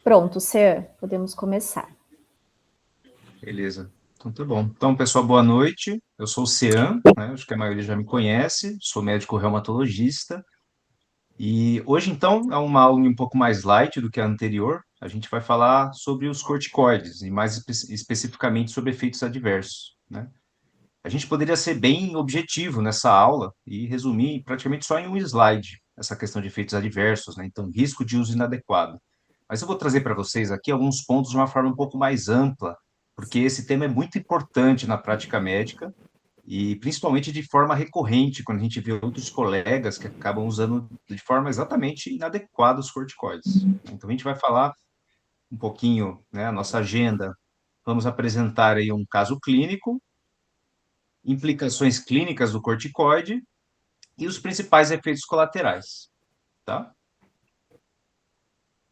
Pronto, Cê, podemos começar. Beleza. Então tá bom. Então, pessoal, boa noite. Eu sou o Cean, né? Acho que a maioria já me conhece. Sou médico reumatologista. E hoje, então, é uma aula um pouco mais light do que a anterior. A gente vai falar sobre os corticoides e mais especificamente sobre efeitos adversos, né? A gente poderia ser bem objetivo nessa aula e resumir praticamente só em um slide essa questão de efeitos adversos, né? Então, risco de uso inadequado. Mas eu vou trazer para vocês aqui alguns pontos de uma forma um pouco mais ampla, porque esse tema é muito importante na prática médica e principalmente de forma recorrente, quando a gente vê outros colegas que acabam usando de forma exatamente inadequada os corticoides. Então, a gente vai falar um pouquinho, né, a nossa agenda. Vamos apresentar aí um caso clínico, implicações clínicas do corticoide e os principais efeitos colaterais, tá?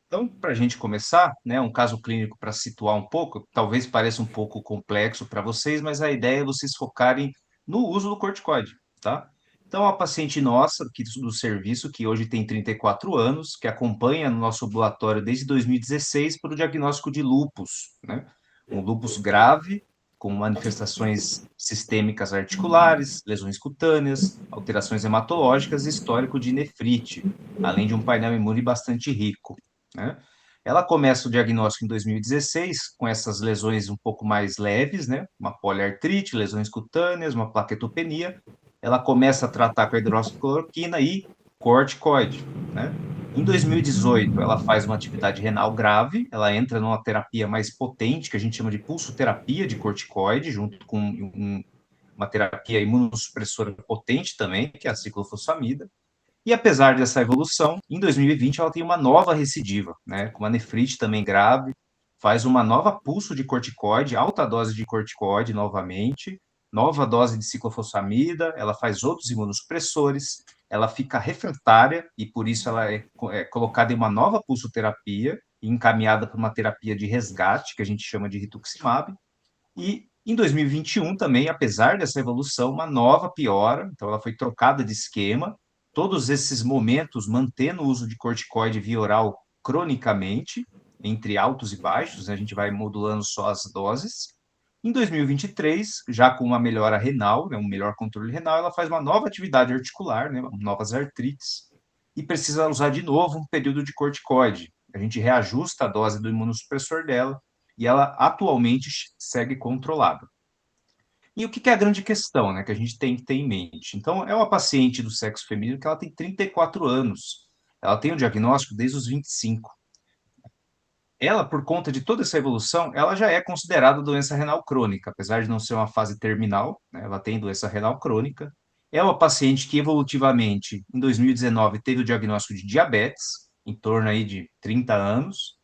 Então, para a gente começar, né, um caso clínico para situar um pouco, talvez pareça um pouco complexo para vocês, mas a ideia é vocês focarem no uso do corticoide, tá? Então, a paciente nossa, aqui do serviço, que hoje tem 34 anos, que acompanha no nosso ambulatório desde 2016 para o diagnóstico de lúpus, né? Um lúpus grave, com manifestações sistêmicas articulares, lesões cutâneas, alterações hematológicas e histórico de nefrite, além de um painel imune bastante rico, né? Ela começa o diagnóstico em 2016 com essas lesões um pouco mais leves, né? Uma poliartrite, lesões cutâneas, uma plaquetopenia. Ela começa a tratar com a hidroxicloroquina e corticoide, né? Em 2018, ela faz uma atividade renal grave, ela entra numa terapia mais potente, que a gente chama de pulsoterapia de corticoide, junto com uma terapia imunossupressora potente também, que é a ciclofosfamida. E apesar dessa evolução, em 2020 ela tem uma nova recidiva, né, com uma nefrite também grave, faz uma nova pulso de corticoide, alta dose de corticoide novamente, nova dose de ciclofosfamida, ela faz outros imunossupressores, ela fica refratária e por isso ela é colocada em uma nova pulsoterapia e encaminhada para uma terapia de resgate, que a gente chama de rituximab, e em 2021 também, apesar dessa evolução, uma nova piora, então ela foi trocada de esquema, todos esses momentos mantendo o uso de corticoide via oral cronicamente, entre altos e baixos, a gente vai modulando só as doses. Em 2023, já com uma melhora renal, né, um melhor controle renal, ela faz uma nova atividade articular, né, novas artrites, e precisa usar de novo um período de corticoide. A gente reajusta a dose do imunossupressor dela, e ela atualmente segue controlada. E o que é a grande questão, né, que a gente tem que ter em mente? Então, é uma paciente do sexo feminino que ela tem 34 anos, ela tem o diagnóstico desde os 25. Ela, por conta de toda essa evolução, ela já é considerada doença renal crônica, apesar de não ser uma fase terminal, né, ela tem doença renal crônica. É uma paciente que evolutivamente, em 2019, teve o diagnóstico de diabetes, em torno aí de 30 anos.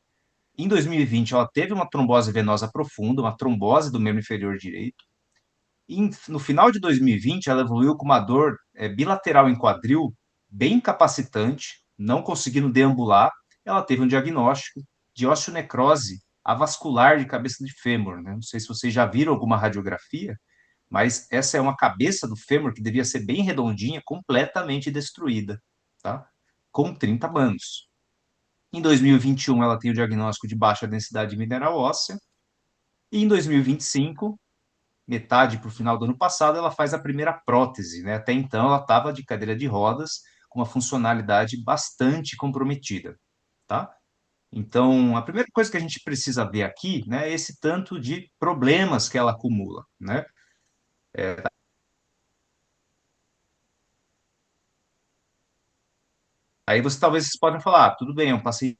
Em 2020, ela teve uma trombose venosa profunda, uma trombose do membro inferior direito. E no final de 2020, ela evoluiu com uma dor bilateral em quadril, bem incapacitante, não conseguindo deambular. Ela teve um diagnóstico de osteonecrose avascular de cabeça de fêmur, né? Não sei se vocês já viram alguma radiografia, mas essa é uma cabeça do fêmur que devia ser bem redondinha, completamente destruída, tá? Com 30 anos. Em 2021, ela tem o diagnóstico de baixa densidade mineral óssea. E em 2025, metade para o final do ano passado, ela faz a primeira prótese, né? Até então, ela estava de cadeira de rodas, com uma funcionalidade bastante comprometida, tá? Então, a primeira coisa que a gente precisa ver aqui, né, é esse tanto de problemas que ela acumula, né? Aí você talvez vocês podem falar, ah, tudo bem, é um paciente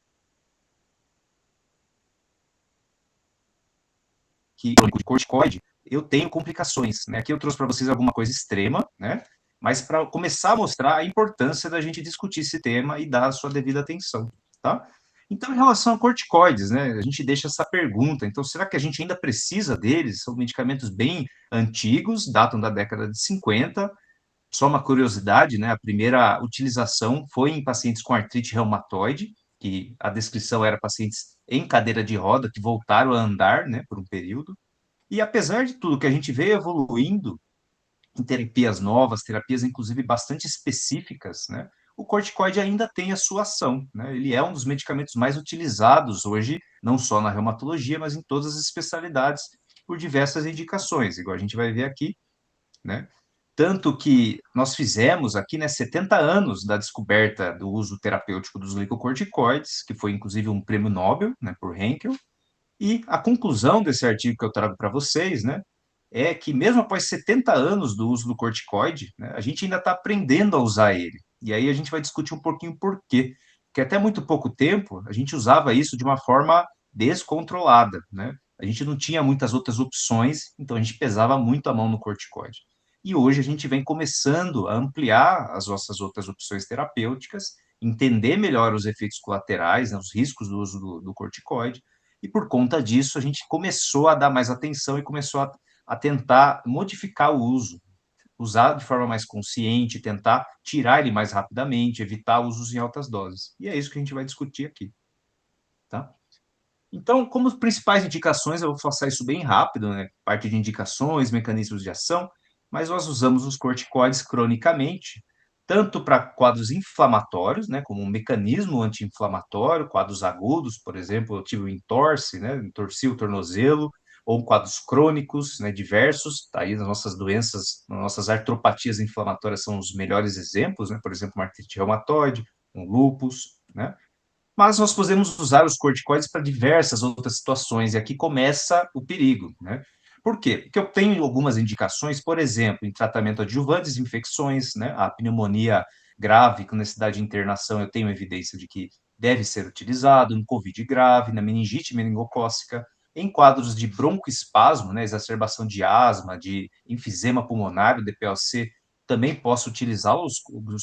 que de corticoide, eu tenho complicações, né? Aqui eu trouxe para vocês alguma coisa extrema, né? Mas para começar a mostrar a importância da gente discutir esse tema e dar a sua devida atenção, tá? Então, em relação a corticoides, né, a gente deixa essa pergunta. Então, será que a gente ainda precisa deles? São medicamentos bem antigos, datam da década de 50. Só uma curiosidade, né, a primeira utilização foi em pacientes com artrite reumatoide, que a descrição era pacientes em cadeira de roda que voltaram a andar, né, por um período. E apesar de tudo que a gente veio evoluindo em terapias novas, terapias inclusive bastante específicas, né, o corticoide ainda tem a sua ação, né? Ele é um dos medicamentos mais utilizados hoje, não só na reumatologia, mas em todas as especialidades, por diversas indicações, igual a gente vai ver aqui, né? Tanto que nós fizemos aqui, né, 70 anos da descoberta do uso terapêutico dos glicocorticoides, que foi inclusive um prêmio Nobel, né, por Henkel, e a conclusão desse artigo que eu trago para vocês, né, é que mesmo após 70 anos do uso do corticoide, né, a gente ainda está aprendendo a usar ele. E aí a gente vai discutir um pouquinho por quê. Porque até muito pouco tempo a gente usava isso de uma forma descontrolada, né? A gente não tinha muitas outras opções, então a gente pesava muito a mão no corticoide. E hoje a gente vem começando a ampliar as nossas outras opções terapêuticas, entender melhor os efeitos colaterais, né, os riscos do uso do corticoide, e por conta disso a gente começou a dar mais atenção e começou a tentar modificar o uso, usar de forma mais consciente, tentar tirar ele mais rapidamente, evitar usos em altas doses. E é isso que a gente vai discutir aqui, tá? Então, como principais indicações, eu vou passar isso bem rápido, né? Parte de indicações, mecanismos de ação, mas nós usamos os corticoides cronicamente, tanto para quadros inflamatórios, né, como um mecanismo anti-inflamatório, quadros agudos, por exemplo, eu tive um entorse, né, entorci o tornozelo, ou quadros crônicos, né, diversos, tá aí nas nossas doenças, nas nossas artropatias inflamatórias são os melhores exemplos, né, por exemplo, uma artrite reumatoide, um lúpus, né, mas nós podemos usar os corticoides para diversas outras situações, e aqui começa o perigo, né? Por quê? Porque eu tenho algumas indicações, por exemplo, em tratamento adjuvantes de infecções, né? A pneumonia grave, com necessidade de internação, eu tenho evidência de que deve ser utilizado, no COVID grave, na meningite meningocócica, em quadros de broncoespasmo, né? Exacerbação de asma, de enfisema pulmonar, o DPLC, também posso utilizar os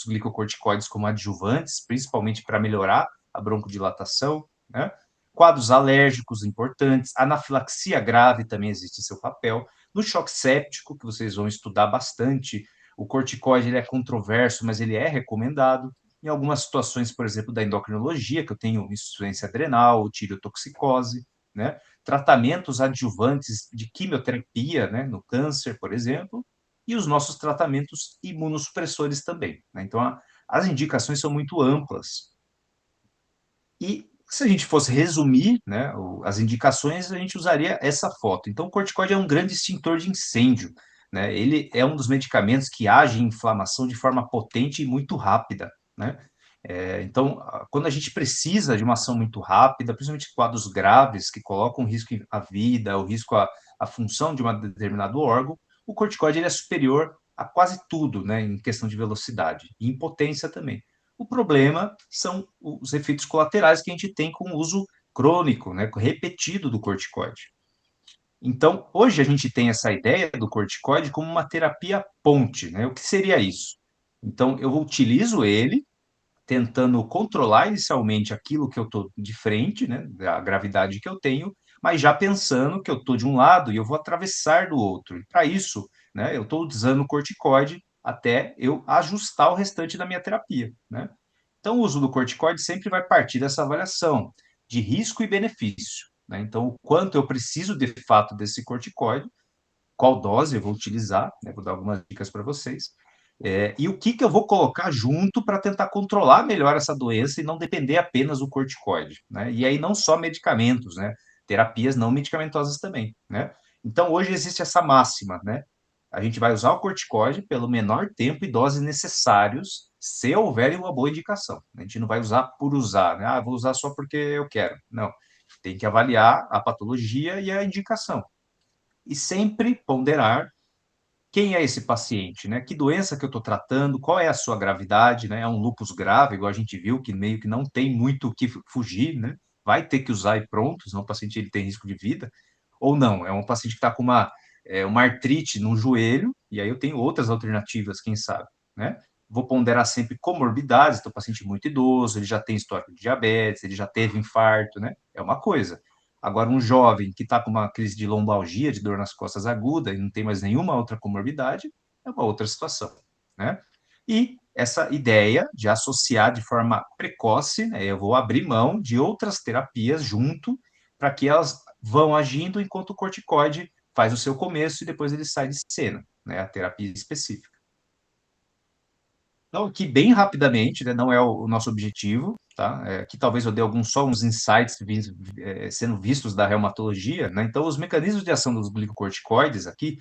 glicocorticoides como adjuvantes, principalmente para melhorar a broncodilatação, né? Quadros alérgicos importantes, anafilaxia grave também existe seu papel. No choque séptico, que vocês vão estudar bastante, o corticoide ele é controverso, mas ele é recomendado. Em algumas situações, por exemplo, da endocrinologia, que eu tenho insuficiência adrenal, tireotoxicose, né? Tratamentos adjuvantes de quimioterapia, né? No câncer, por exemplo, e os nossos tratamentos imunossupressores também, né? Então, as indicações são muito amplas. E se a gente fosse resumir, né, as indicações, a gente usaria essa foto. Então, o corticoide é um grande extintor de incêndio, né? Ele é um dos medicamentos que age em inflamação de forma potente e muito rápida, né? Então, quando a gente precisa de uma ação muito rápida, principalmente quadros graves que colocam risco à vida, o risco à função de um determinado órgão, o corticoide ele é superior a quase tudo, né, em questão de velocidade e em potência também. O problema são os efeitos colaterais que a gente tem com o uso crônico, né, repetido do corticoide. Então, hoje a gente tem essa ideia do corticoide como uma terapia ponte, né? O que seria isso? Então, eu utilizo ele tentando controlar inicialmente aquilo que eu estou de frente, né, da gravidade que eu tenho, mas já pensando que eu estou de um lado e eu vou atravessar do outro. E para isso, né, eu estou usando o corticoide até eu ajustar o restante da minha terapia, né? Então, o uso do corticoide sempre vai partir dessa avaliação de risco e benefício, né? Então, o quanto eu preciso de fato desse corticoide, qual dose eu vou utilizar, né? Vou dar algumas dicas para vocês, e o que, que eu vou colocar junto para tentar controlar melhor essa doença e não depender apenas do corticoide, né? E aí não só medicamentos, né? Terapias não medicamentosas também, né? Então, hoje existe essa máxima, né? A gente vai usar o corticoide pelo menor tempo e doses necessários, se houver uma boa indicação. A gente não vai usar por usar, né? Ah, vou usar só porque eu quero. Não. Tem que avaliar a patologia e a indicação. E sempre ponderar quem é esse paciente, né? Que doença que eu estou tratando, qual é a sua gravidade, né? É um lúpus grave, igual a gente viu, que meio que não tem muito o que fugir, né? Vai ter que usar e pronto, senão o paciente ele tem risco de vida. Ou não, é um paciente que está com uma artrite no joelho, e aí eu tenho outras alternativas, quem sabe, né? Vou ponderar sempre comorbidades, então, paciente muito idoso, ele já tem histórico de diabetes, ele já teve infarto, né? É uma coisa. Agora, um jovem que está com uma crise de lombalgia, de dor nas costas aguda, e não tem mais nenhuma outra comorbidade, é uma outra situação, né? E essa ideia de associar de forma precoce, né, eu vou abrir mão de outras terapias junto, para que elas vão agindo enquanto o corticoide faz o seu começo e depois ele sai de cena, né, a terapia específica. Então, aqui bem rapidamente, né, não é o nosso objetivo, tá? Aqui talvez eu dê só uns insights sendo vistos da reumatologia, né? Então, os mecanismos de ação dos glicocorticoides aqui,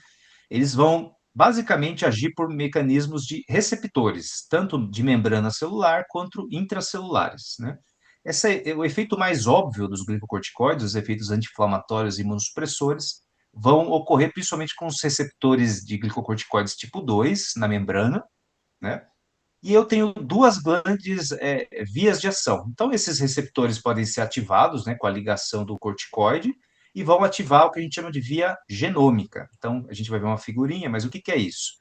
eles vão basicamente agir por mecanismos de receptores, tanto de membrana celular quanto intracelulares, né? Esse é o efeito mais óbvio dos glicocorticoides, os efeitos anti-inflamatórios e imunossupressores, vão ocorrer principalmente com os receptores de glicocorticoides tipo 2 na membrana, né? E eu tenho duas grandes vias de ação. Então, esses receptores podem ser ativados, né, com a ligação do corticoide, e vão ativar o que a gente chama de via genômica. Então, a gente vai ver uma figurinha, mas o que é isso?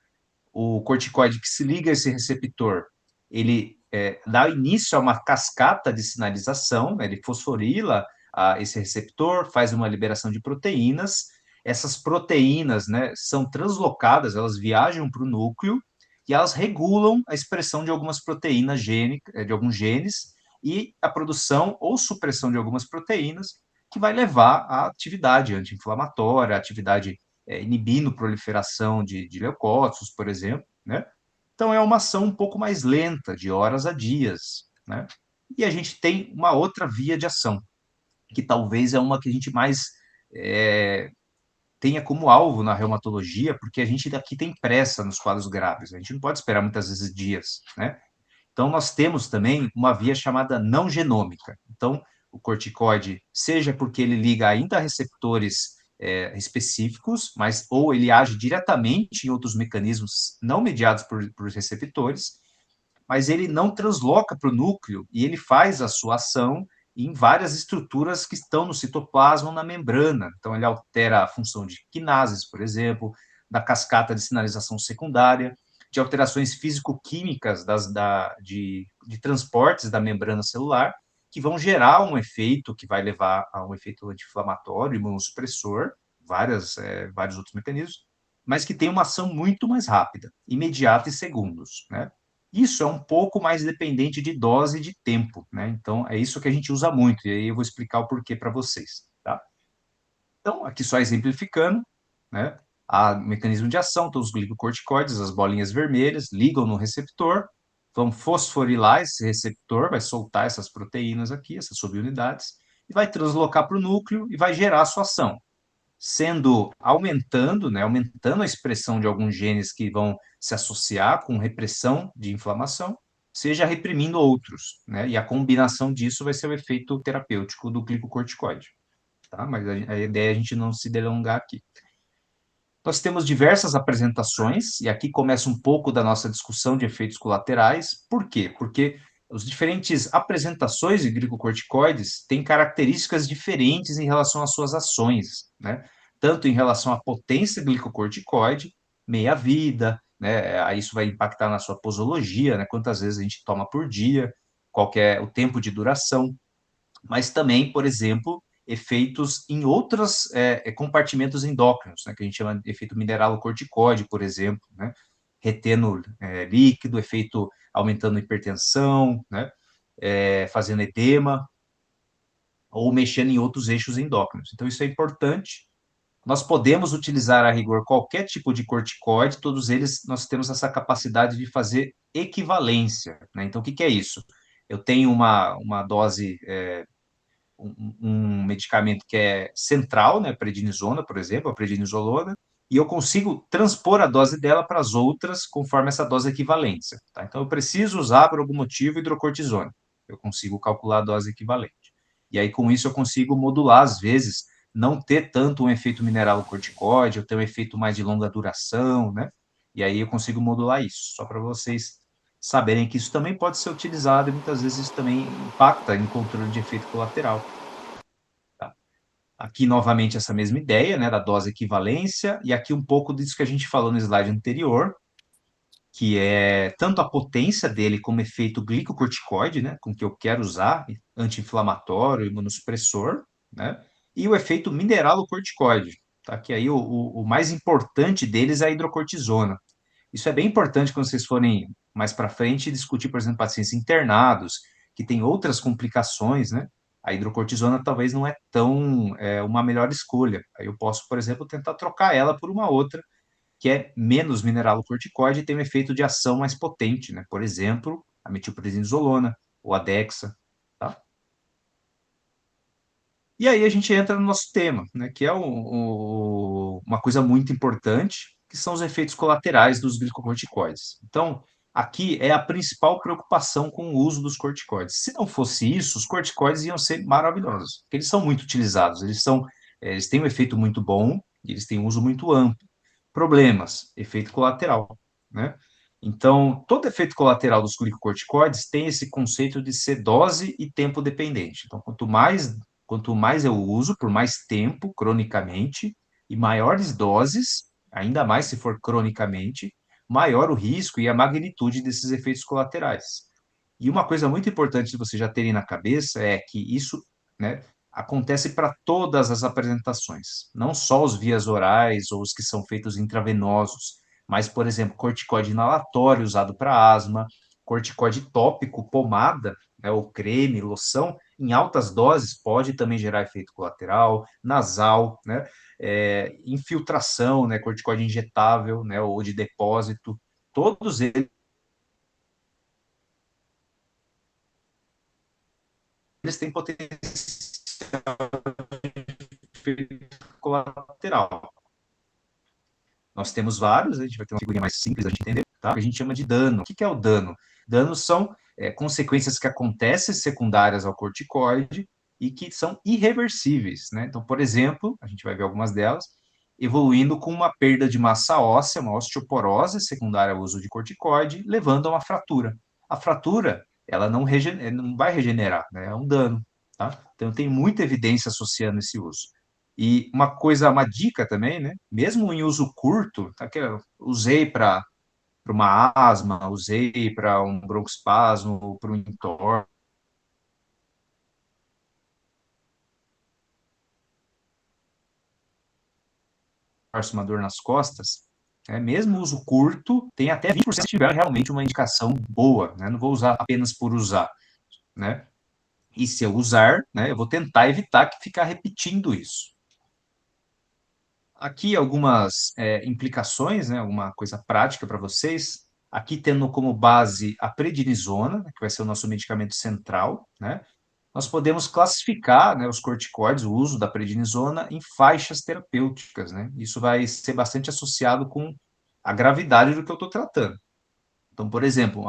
O corticoide que se liga a esse receptor, ele dá início a uma cascata de sinalização, né, ele fosforila esse receptor, faz uma liberação de proteínas. Essas proteínas, né, são translocadas, elas viajam para o núcleo e elas regulam a expressão de algumas proteínas de alguns genes e a produção ou supressão de algumas proteínas que vai levar à atividade anti-inflamatória, à atividade inibindo proliferação de leucócitos, por exemplo, né? Então é uma ação um pouco mais lenta, de horas a dias, né? E a gente tem uma outra via de ação, que talvez é uma que a gente mais é, tenha como alvo na reumatologia, porque a gente aqui tem pressa nos quadros graves, a gente não pode esperar muitas vezes dias, né? Então nós temos também uma via chamada não genômica. Então o corticoide, seja porque ele liga ainda a receptores específicos, mas ou ele age diretamente em outros mecanismos não mediados por receptores, mas ele não transloca para o núcleo e ele faz a sua ação em várias estruturas que estão no citoplasma ou na membrana. Então, ele altera a função de quinases, por exemplo, da cascata de sinalização secundária, de alterações físico-químicas de transportes da membrana celular, que vão gerar um efeito que vai levar a um efeito anti-inflamatório, imunossupressor, vários outros mecanismos, mas que tem uma ação muito mais rápida, imediata e segundos, né? Isso é um pouco mais dependente de dose e de tempo, né? Então, é isso que a gente usa muito, e aí eu vou explicar o porquê para vocês, tá? Então, aqui só exemplificando, né? O mecanismo de ação, então os glicocorticoides, as bolinhas vermelhas, ligam no receptor, vão fosforilar esse receptor, vai soltar essas proteínas aqui, essas subunidades, e vai translocar para o núcleo e vai gerar a sua ação sendo aumentando, né, aumentando a expressão de alguns genes que vão se associar com repressão de inflamação, seja reprimindo outros, né? E a combinação disso vai ser o efeito terapêutico do glicocorticoide, tá? Mas a ideia é a gente não se delongar aqui. Nós temos diversas apresentações, e aqui começa um pouco da nossa discussão de efeitos colaterais. Por quê? Porque as diferentes apresentações de glicocorticoides têm características diferentes em relação às suas ações, né? Tanto em relação à potência glicocorticoide, meia-vida, né? Aí isso vai impactar na sua posologia, né? Quantas vezes a gente toma por dia, qual que é o tempo de duração, mas também, por exemplo, efeitos em outros compartimentos endócrinos, né, que a gente chama de efeito mineralocorticoide, por exemplo, né, retendo líquido, efeito aumentando a hipertensão, né, fazendo edema, ou mexendo em outros eixos endócrinos. Então, isso é importante. Nós podemos utilizar a rigor qualquer tipo de corticoide, todos eles nós temos essa capacidade de fazer equivalência, né? Então, o que é isso? Eu tenho uma dose um medicamento que é central, né, prednisona, por exemplo, a prednisolona, e eu consigo transpor a dose dela para as outras conforme essa dose equivalência. Tá? Então, eu preciso usar, por algum motivo, hidrocortisona. Eu consigo calcular a dose equivalente. E aí, com isso, eu consigo modular, às vezes, não ter tanto um efeito mineralocorticoide, eu ter um efeito mais de longa duração, né? E aí eu consigo modular isso, só para vocês saberem que isso também pode ser utilizado e muitas vezes isso também impacta em controle de efeito colateral. Tá? Aqui, novamente, essa mesma ideia, né, da dose equivalência, e aqui um pouco disso que a gente falou no slide anterior, que é tanto a potência dele como efeito glicocorticoide, né, com que eu quero usar, anti-inflamatório, imunossupressor, né, e o efeito mineralocorticoide, tá? Que aí o mais importante deles é a hidrocortisona. Isso é bem importante quando vocês forem mais para frente discutir, por exemplo, pacientes internados, que têm outras complicações, né? A hidrocortisona talvez não é tão uma melhor escolha. Aí eu posso, por exemplo, tentar trocar ela por uma outra que é menos mineralocorticoide e tem um efeito de ação mais potente, né? Por exemplo, a metilprednisolona ou a Dexa, tá? E aí a gente entra no nosso tema, né, que é uma coisa muito importante, que são os efeitos colaterais dos glicocorticoides. Então, aqui é a principal preocupação com o uso dos corticoides. Se não fosse isso, os corticoides iam ser maravilhosos, porque eles são muito utilizados, eles têm um efeito muito bom, e eles têm um uso muito amplo. Problemas, efeito colateral, né? Então, todo efeito colateral dos glicocorticoides tem esse conceito de ser dose e tempo dependente. Então, quanto mais eu uso, por mais tempo, cronicamente, e maiores doses, ainda mais se for cronicamente, maior o risco e a magnitude desses efeitos colaterais. E uma coisa muito importante de vocês já terem na cabeça é que isso, né, acontece para todas as apresentações, não só os vias orais ou os que são feitos intravenosos, mas, por exemplo, corticoide inalatório usado para asma, corticoide tópico, pomada, né, ou creme, loção, em altas doses pode também gerar efeito colateral, nasal, né, infiltração, né, corticoide injetável, né, ou de depósito, todos eles têm potencial colateral. Nós temos vários, a gente vai ter uma figurinha mais simples a gente entender, tá? Que a gente chama de dano. O que é o dano? Danos são consequências que acontecem secundárias ao corticoide e que são irreversíveis, né? Então, por exemplo, a gente vai ver algumas delas, evoluindo com uma perda de massa óssea, uma osteoporose secundária ao uso de corticoide, levando a uma fratura. A fratura, ela não vai regenerar, né? É um dano, tá? Então, tem muita evidência associando esse uso. E uma dica também, né? Mesmo em uso curto, tá? Que eu usei para uma asma, usei para um broncoespasmo, para um entorse, uma dor nas costas, mesmo uso curto, tem até 20% se tiver realmente uma indicação boa, né? Não vou usar apenas por usar, né? E se eu usar, né, eu vou tentar evitar que ficar repetindo isso. Aqui algumas implicações, né, alguma coisa prática para vocês. Aqui tendo como base a prednisona, que vai ser o nosso medicamento central, né? Nós podemos classificar, né, os corticoides, o uso da prednisona, em faixas terapêuticas, né? Isso vai ser bastante associado com a gravidade do que eu estou tratando. Então, por exemplo,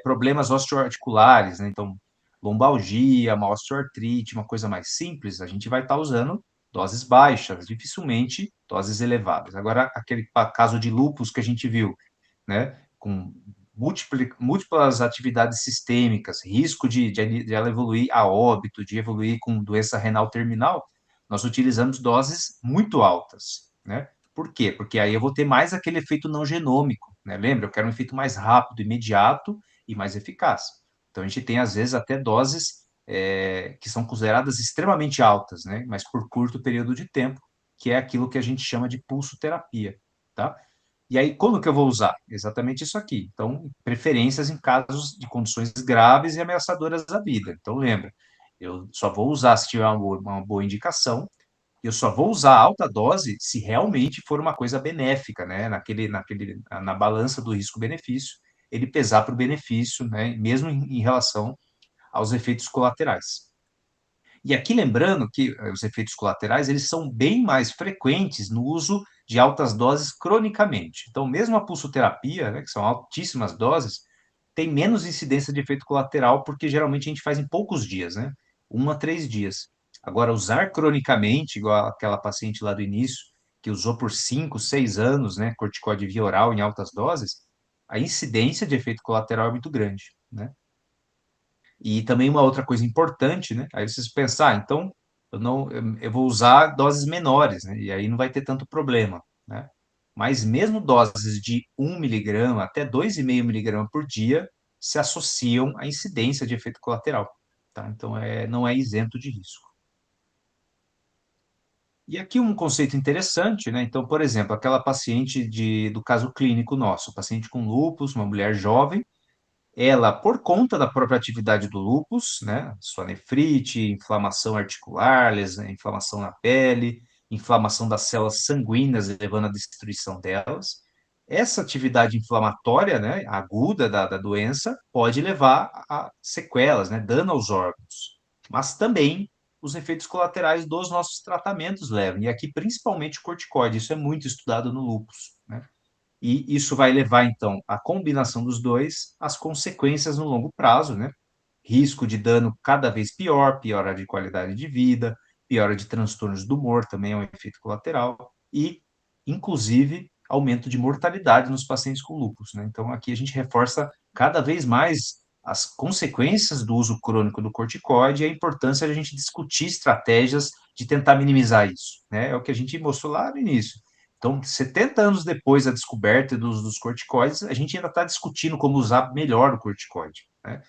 problemas osteoarticulares, né? Então, lombalgia, uma osteoartrite, uma coisa mais simples, a gente vai estar usando doses baixas, dificilmente doses elevadas. Agora, aquele caso de lúpus que a gente viu, né? Com múltiplas atividades sistêmicas, risco de ela evoluir a óbito, de evoluir com doença renal terminal, nós utilizamos doses muito altas, né? Por quê? Porque aí eu vou ter mais aquele efeito não genômico, né? Lembra? Eu quero um efeito mais rápido, imediato e mais eficaz. Então, a gente tem, às vezes, até doses que são consideradas extremamente altas, né? Mas por curto período de tempo, que é aquilo que a gente chama de pulsoterapia, tá? E aí, como que eu vou usar? Exatamente isso aqui. Então, preferências em casos de condições graves e ameaçadoras da vida. Então, lembra, eu só vou usar se tiver uma boa indicação, eu só vou usar alta dose se realmente for uma coisa benéfica, né? Na balança do risco-benefício, ele pesar para o benefício, né? Mesmo em relação aos efeitos colaterais. E aqui lembrando que os efeitos colaterais eles são bem mais frequentes no uso de altas doses cronicamente. Então, mesmo a pulsoterapia, né, que são altíssimas doses, tem menos incidência de efeito colateral, porque geralmente a gente faz em poucos dias, né? 1 a 3 dias. Agora, usar cronicamente, igual aquela paciente lá do início, que usou por 5, 6 anos, né, corticoide via oral em altas doses, a incidência de efeito colateral é muito grande, né? E também uma outra coisa importante, né? Aí vocês pensar, então eu não, eu vou usar doses menores, né? E aí não vai ter tanto problema, né? Mas mesmo doses de 1 miligrama até 2,5 miligramas por dia se associam à incidência de efeito colateral, tá? Então não é isento de risco. E aqui um conceito interessante, né? Então, por exemplo, aquela paciente do caso clínico nosso, paciente com lúpus, uma mulher jovem, ela, por conta da própria atividade do lúpus, né, sua nefrite, inflamação articular, inflamação na pele, inflamação das células sanguíneas, levando à destruição delas. Essa atividade inflamatória, né, aguda da doença, pode levar a sequelas, né, dano aos órgãos. Mas também os efeitos colaterais dos nossos tratamentos levam, e aqui principalmente o corticoide, isso é muito estudado no lúpus, né? E isso vai levar, então, à combinação dos dois, as consequências no longo prazo, né? Risco de dano cada vez pior, piora de qualidade de vida, piora de transtornos do humor, também é um efeito colateral, e, inclusive, aumento de mortalidade nos pacientes com lúpus, né? Então, aqui a gente reforça cada vez mais as consequências do uso crônico do corticoide e a importância de a gente discutir estratégias de tentar minimizar isso, né? É o que a gente mostrou lá no início. Então, 70 anos depois da descoberta dos corticoides, a gente ainda está discutindo como usar melhor o corticoide, né?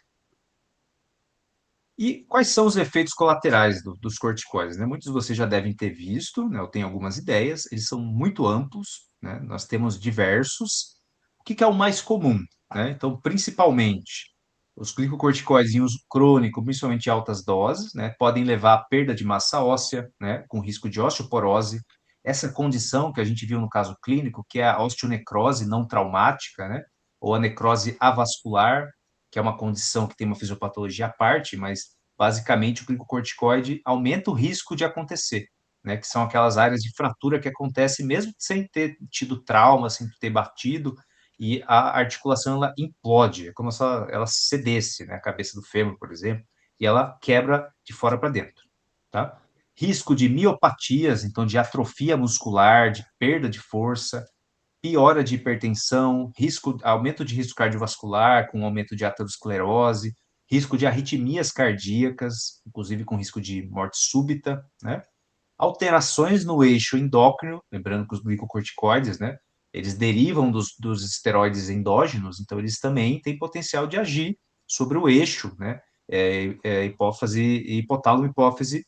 E quais são os efeitos colaterais dos corticoides, né? Muitos de vocês já devem ter visto, né? Eu tenho algumas ideias, eles são muito amplos, né? Nós temos diversos. O que é o mais comum, né? Então, principalmente, os glicocorticoides em uso crônico, principalmente em altas doses, né? Podem levar à perda de massa óssea, né? Com risco de osteoporose. Essa condição que a gente viu no caso clínico, que é a osteonecrose não traumática, né? Ou a necrose avascular, que é uma condição que tem uma fisiopatologia à parte, mas basicamente o glicocorticoide aumenta o risco de acontecer, né? Que são aquelas áreas de fratura que acontece mesmo sem ter tido trauma, sem ter batido, e a articulação ela implode, é como se ela cedesse, né? A cabeça do fêmur, por exemplo, e ela quebra de fora para dentro, tá? Risco de miopatias, então de atrofia muscular, de perda de força, piora de hipertensão, aumento de risco cardiovascular, com aumento de aterosclerose, risco de arritmias cardíacas, inclusive com risco de morte súbita, né? Alterações no eixo endócrino, lembrando que os glicocorticoides, né? Eles derivam dos esteroides endógenos, então eles também têm potencial de agir sobre o eixo, né? Hipófise, hipotálamo, hipófise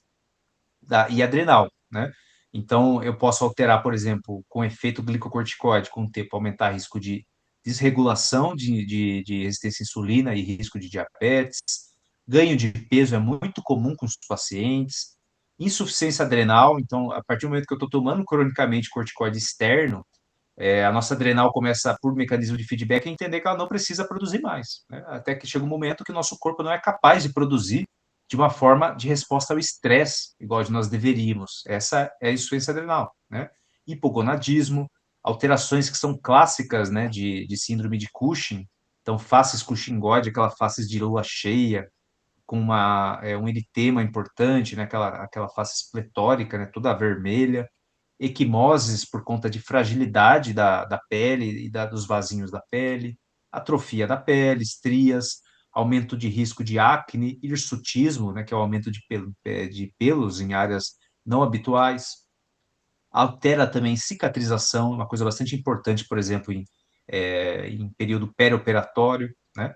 e adrenal, né? Então, eu posso alterar, por exemplo, com efeito glicocorticoide, com o tempo, aumentar o risco de desregulação de resistência à insulina e risco de diabetes. Ganho de peso é muito comum com os pacientes. Insuficiência adrenal, então, a partir do momento que eu estou tomando cronicamente corticoide externo, a nossa adrenal começa, por mecanismo de feedback, a entender que ela não precisa produzir mais, né? Até que chega um momento que o nosso corpo não é capaz de produzir de uma forma de resposta ao estresse, igual nós deveríamos. Essa é a insuficiência adrenal, né? Hipogonadismo, alterações que são clássicas, né, de síndrome de Cushing, então faces Cushingóide, aquela face de lua cheia, com um eritema importante, né, aquela face espletórica, né, toda vermelha, equimoses por conta de fragilidade da pele e dos vasinhos da pele, atrofia da pele, estrias, aumento de risco de acne, hirsutismo, né, que é o aumento de pelos em áreas não habituais, altera também cicatrização, uma coisa bastante importante, por exemplo, em período perioperatório, né?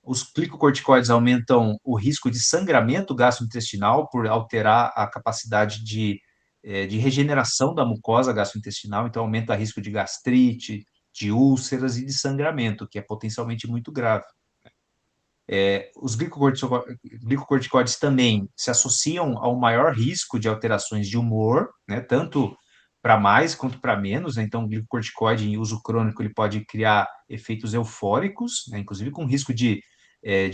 Os glicocorticoides aumentam o risco de sangramento gastrointestinal por alterar a capacidade de regeneração da mucosa gastrointestinal, então aumenta o risco de gastrite, de úlceras e de sangramento, que é potencialmente muito grave. Os glicocorticoides também se associam ao maior risco de alterações de humor, né, tanto para mais quanto para menos, né? Então, o glicocorticoide em uso crônico ele pode criar efeitos eufóricos, né, inclusive com risco de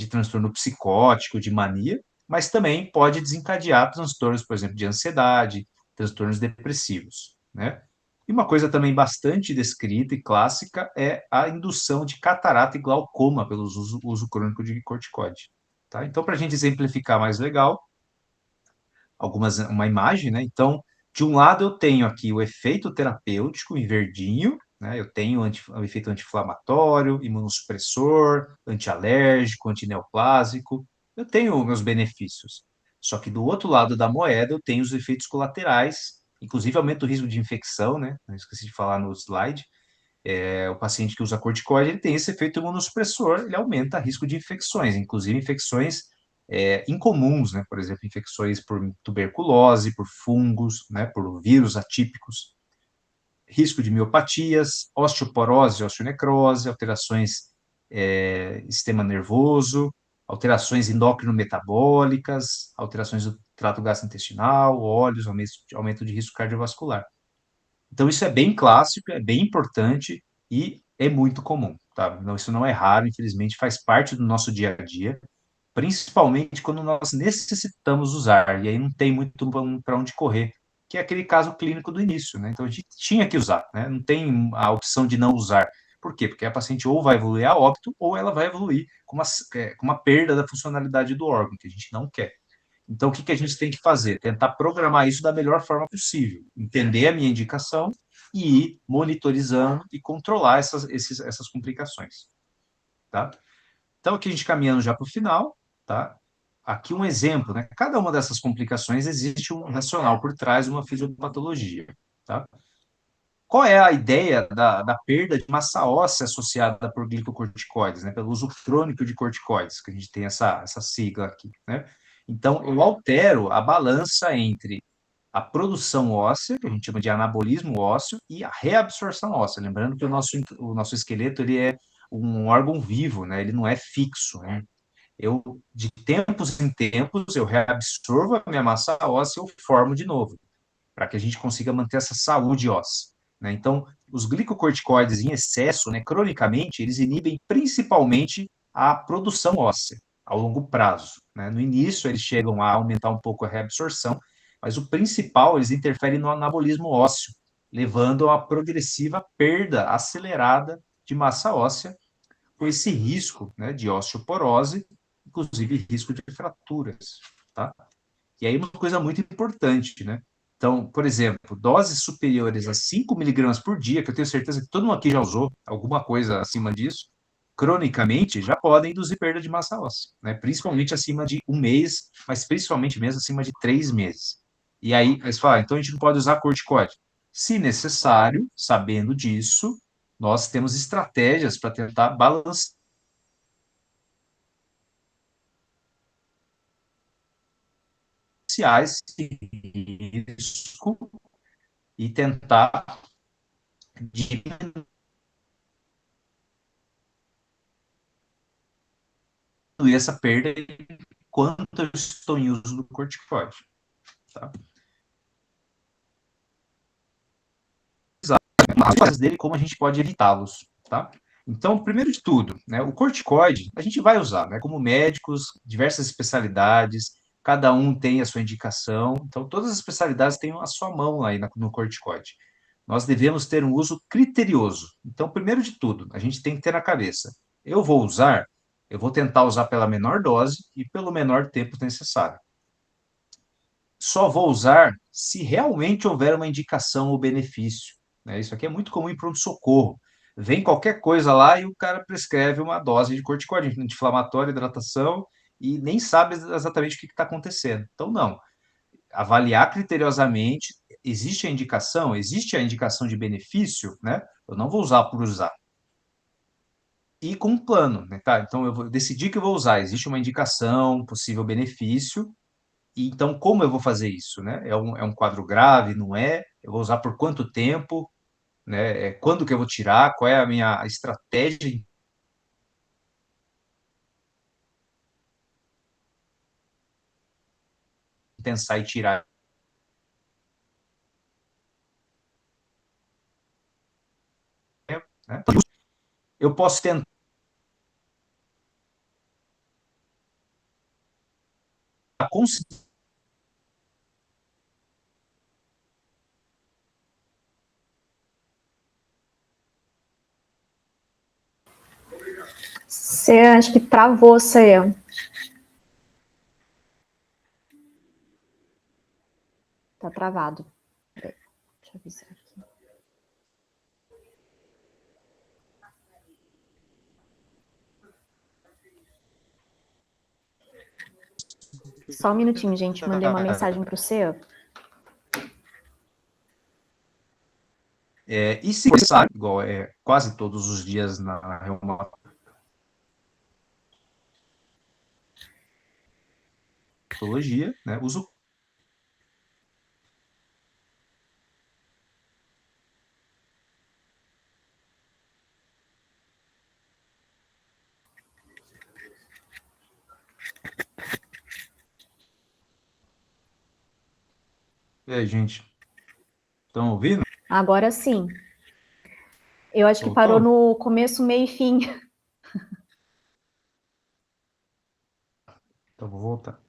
transtorno psicótico, de mania, mas também pode desencadear transtornos, por exemplo, de ansiedade, transtornos depressivos, né? E uma coisa também bastante descrita e clássica é a indução de catarata e glaucoma pelo uso crônico de corticoide. Tá? Então, para a gente exemplificar mais legal, uma imagem, né? Então, de um lado eu tenho aqui o efeito terapêutico em verdinho, né? Eu tenho o efeito anti-inflamatório, imunossupressor, antialérgico, antineoplásico, eu tenho meus benefícios. Só que do outro lado da moeda eu tenho os efeitos colaterais, inclusive aumenta o risco de infecção, né? Eu esqueci de falar no slide. O paciente que usa corticoide, ele tem esse efeito imunossupressor, ele aumenta o risco de infecções, inclusive infecções incomuns, né? Por exemplo, infecções por tuberculose, por fungos, né? Por vírus atípicos, risco de miopatias, osteoporose, osteonecrose, alterações sistema nervoso, alterações endócrino-metabólicas, alterações do trato gastrointestinal, óleos, aumento de risco cardiovascular. Então, isso é bem clássico, é bem importante e é muito comum, tá? Não, isso não é raro, infelizmente, faz parte do nosso dia a dia, principalmente quando nós necessitamos usar, e aí não tem muito para onde correr, que é aquele caso clínico do início, né? Então, a gente tinha que usar, né? Não tem a opção de não usar. Por quê? Porque a paciente ou vai evoluir a óbito, ou ela vai evoluir com uma perda da funcionalidade do órgão, que a gente não quer. Então, o que que a gente tem que fazer? Tentar programar isso da melhor forma possível. Entender a minha indicação e ir monitorizando e controlar essas complicações, tá? Então, aqui a gente caminhando já para o final, tá? Aqui um exemplo, né? Cada uma dessas complicações existe um racional por trás, uma fisiopatologia, tá? Qual é a ideia da perda de massa óssea associada por glicocorticoides, né? Pelo uso crônico de corticoides, que a gente tem essa sigla aqui, né? Então, eu altero a balança entre a produção óssea, que a gente chama de anabolismo ósseo, e a reabsorção óssea. Lembrando que o nosso esqueleto ele é um órgão vivo, né? Ele não é fixo, né? Eu, de tempos em tempos, eu reabsorvo a minha massa óssea e eu formo de novo, para que a gente consiga manter essa saúde óssea, né? Então, os glicocorticoides em excesso, né, cronicamente, eles inibem principalmente a produção óssea ao longo prazo, né? No início, eles chegam a aumentar um pouco a reabsorção, mas o principal, eles interferem no anabolismo ósseo, levando a uma progressiva perda acelerada de massa óssea, com esse risco, né, de osteoporose, inclusive risco de fraturas, tá? E aí uma coisa muito importante, né? Então, por exemplo, doses superiores a 5 miligramas por dia, que eu tenho certeza que todo mundo aqui já usou alguma coisa acima disso, cronicamente já podem induzir perda de massa óssea, né? Principalmente acima de um mês, mas principalmente mesmo acima de 3 meses. E aí, você fala, então a gente não pode usar corticoide. Se necessário, sabendo disso, nós temos estratégias para tentar balancear esse risco e tentar diminuir essa perda enquanto eu estou em uso do corticoide, tá? As fases dele, como a gente pode evitá-los, tá? Então, primeiro de tudo, né, o corticoide a gente vai usar, né? Como médicos, diversas especialidades, cada um tem a sua indicação, então todas as especialidades têm a sua mão aí no corticoide. Nós devemos ter um uso criterioso. Então, primeiro de tudo, a gente tem que ter na cabeça: eu vou tentar usar pela menor dose e pelo menor tempo necessário. Só vou usar se realmente houver uma indicação ou benefício, né? Isso aqui é muito comum em pronto-socorro. Vem qualquer coisa lá e o cara prescreve uma dose de corticoide, anti-inflamatório, hidratação, e nem sabe exatamente o que está acontecendo. Então, não. Avaliar criteriosamente, existe a indicação de benefício, né? Eu não vou usar por usar. E com um plano, né? Tá? Então, eu vou decidir que eu vou usar. Existe uma indicação, possível benefício, e então, como eu vou fazer isso, né? É um quadro grave, não é? Eu vou usar por quanto tempo, né? Quando que eu vou tirar? Qual é a minha estratégia de pensar e tirar, né? Eu posso tentar conseguir. Você acho que travou, você. Tá travado. Peraí, deixa eu avisar aqui. Só um minutinho, gente. Mandei uma mensagem para o seu. E se necessário, igual quase todos os dias na reumatologia, né? Uso E aí, gente? Estão ouvindo? Agora sim. Eu acho que parou Voltou? no começo, meio e fim. Então vou voltar.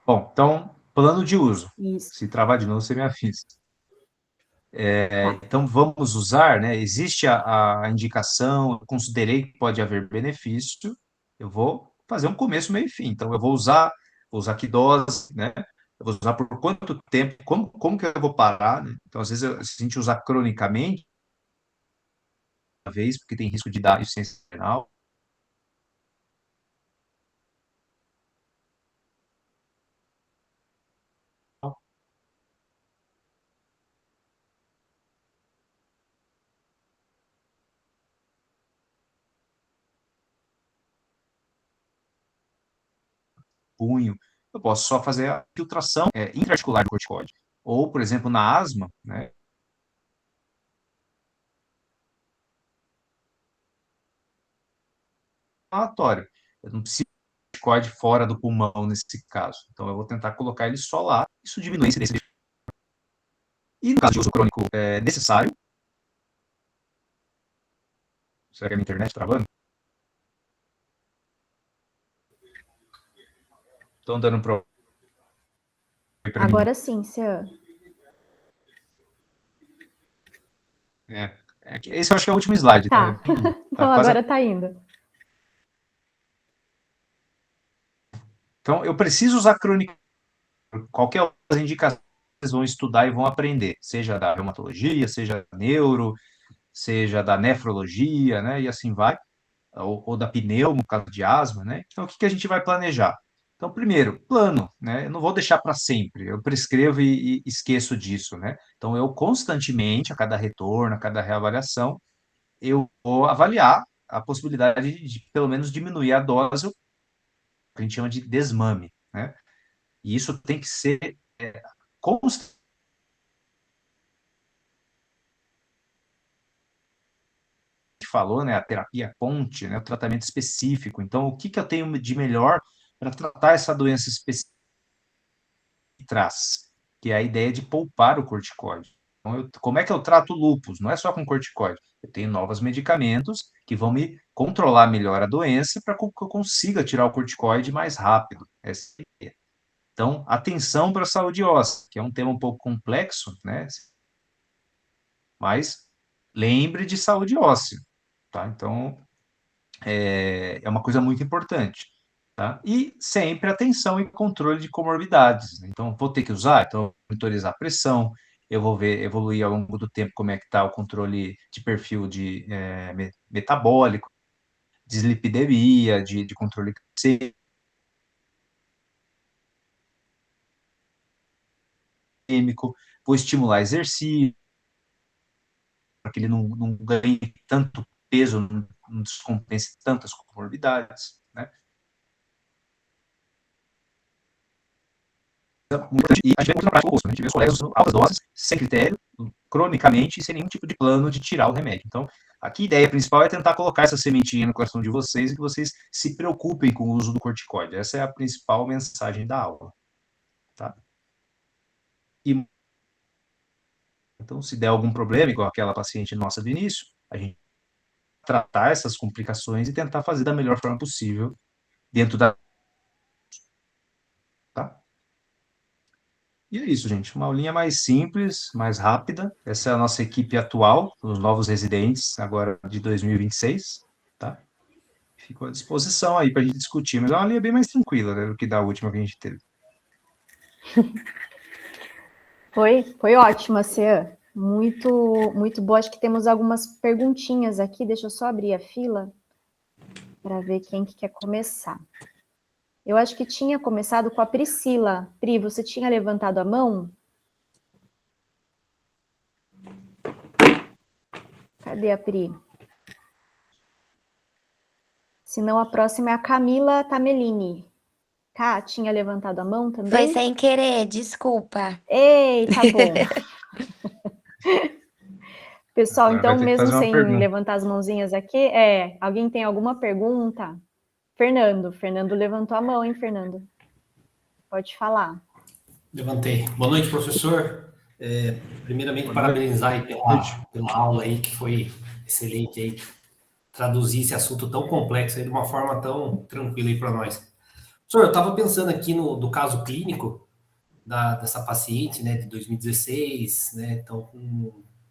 Bom, então, plano de uso. Isso, Se travar de novo, você me avisa. tá. Então, vamos usar, né? Existe a indicação, eu considerei que pode haver benefício, eu vou fazer um começo, meio e fim. Então, eu vou usar que dose, né? Eu vou usar por quanto tempo, como que eu vou parar, né? Então, às vezes, se a gente usar cronicamente, uma vez, porque tem risco de dar insuficiência renal, punho, eu posso só fazer a filtração intraarticular do corticóide. Ou, por exemplo, na asma, né? Relatório. Eu não preciso de corticóide fora do pulmão nesse caso. Então, eu vou tentar colocar ele só lá. Isso diminui a incidência. E no caso de uso crônico necessário, será que é a minha internet travando? Estão dando um problema para mim. Agora sim, Cian. Esse eu acho que é o último slide, tá? Tá. Tá Então quase. agora tá indo. Então, eu preciso usar crônica. Qualquer indicação vocês vão estudar e vão aprender, seja da reumatologia, seja da neuro, seja da nefrologia, né? E assim vai, ou da pneumo, no caso de asma, né? Então, o que a gente vai planejar? Então, primeiro, plano, né? Eu não vou deixar para sempre, eu prescrevo e esqueço disso, né? Então, eu constantemente, a cada retorno, a cada reavaliação, eu vou avaliar a possibilidade de pelo menos diminuir a dose, o que a gente chama de desmame, né? E isso tem que ser constante. Falou, né, a terapia ponte, né, o tratamento específico. Então, o que que eu tenho de melhor para tratar essa doença específica que traz? Que é a ideia de poupar o corticóide. Então, como é que eu trato o lúpus? Não é só com corticóide. Eu tenho novos medicamentos que vão me controlar melhor a doença para que eu consiga tirar o corticoide mais rápido. Então, atenção para a saúde óssea, que é um tema um pouco complexo, né? Mas lembre de saúde óssea, tá? Então, é uma coisa muito importante. Tá? E sempre atenção e controle de comorbidades. Né? Então, vou ter que usar, então, monitorizar a pressão, eu vou ver, evoluir ao longo do tempo como é que está o controle de perfil de metabólico, dislipidemia, de controle glicêmico, vou estimular exercício, para que ele não ganhe tanto peso, não descompense tantas comorbidades, né? E a gente vê muito na prática o oposto, né? A gente vê os colegas usando altas doses, sem critério, cronicamente, e sem nenhum tipo de plano de tirar o remédio. Então, aqui a ideia principal é tentar colocar essa sementinha no coração de vocês e que vocês se preocupem com o uso do corticoide. Essa é a principal mensagem da aula. Tá? E, então, se der algum problema, igual aquela paciente nossa do início, a gente tratar essas complicações e tentar fazer da melhor forma possível dentro da. Tá? E é isso, gente. Uma aulinha mais simples, mais rápida. Essa é a nossa equipe atual, os novos residentes, agora de 2026, tá? Fico à disposição aí para a gente discutir, mas é uma aulinha bem mais tranquila, né, do que da última que a gente teve. Foi ótima, Cian. Muito, muito boa. Acho que temos algumas perguntinhas aqui. Deixa eu só abrir a fila para ver quem que quer começar. Eu acho que tinha começado com a Priscila. Pri, você tinha levantado a mão? Cadê a Pri? Senão a próxima é a Camila Tamelini. Tá? Tinha levantado a mão Foi também? sem querer, desculpa. Ei, tá bom. Pessoal, Agora vai então, ter que mesmo fazer uma sem pergunta. levantar as mãozinhas aqui, alguém tem alguma pergunta? Fernando levantou a mão, hein, Fernando? Pode falar. Levantei. Boa noite, professor. Primeiramente, parabenizar aí pela aula aí, que foi excelente aí, traduzir esse assunto tão complexo aí de uma forma tão tranquila aí para nós. Professor, eu estava pensando aqui do caso clínico dessa paciente, né, de 2016, né, então,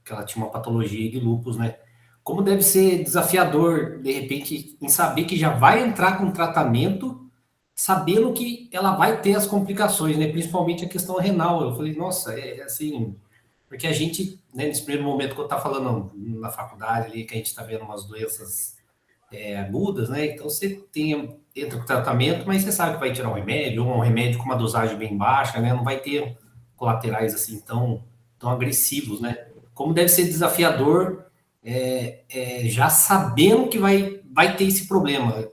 que ela tinha uma patologia de lúpus, né? Como deve ser desafiador, de repente, em saber que já vai entrar com tratamento, sabendo que ela vai ter as complicações, né? Principalmente a questão renal. Eu falei, nossa, é assim, porque a gente, né, nesse primeiro momento que eu estava falando na faculdade ali, que a gente está vendo umas doenças agudas, né? Então você entra com tratamento, mas você sabe que vai tirar um remédio, ou um remédio com uma dosagem bem baixa, né? Não vai ter colaterais assim tão agressivos, né? Como deve ser desafiador já sabendo que vai ter esse problema.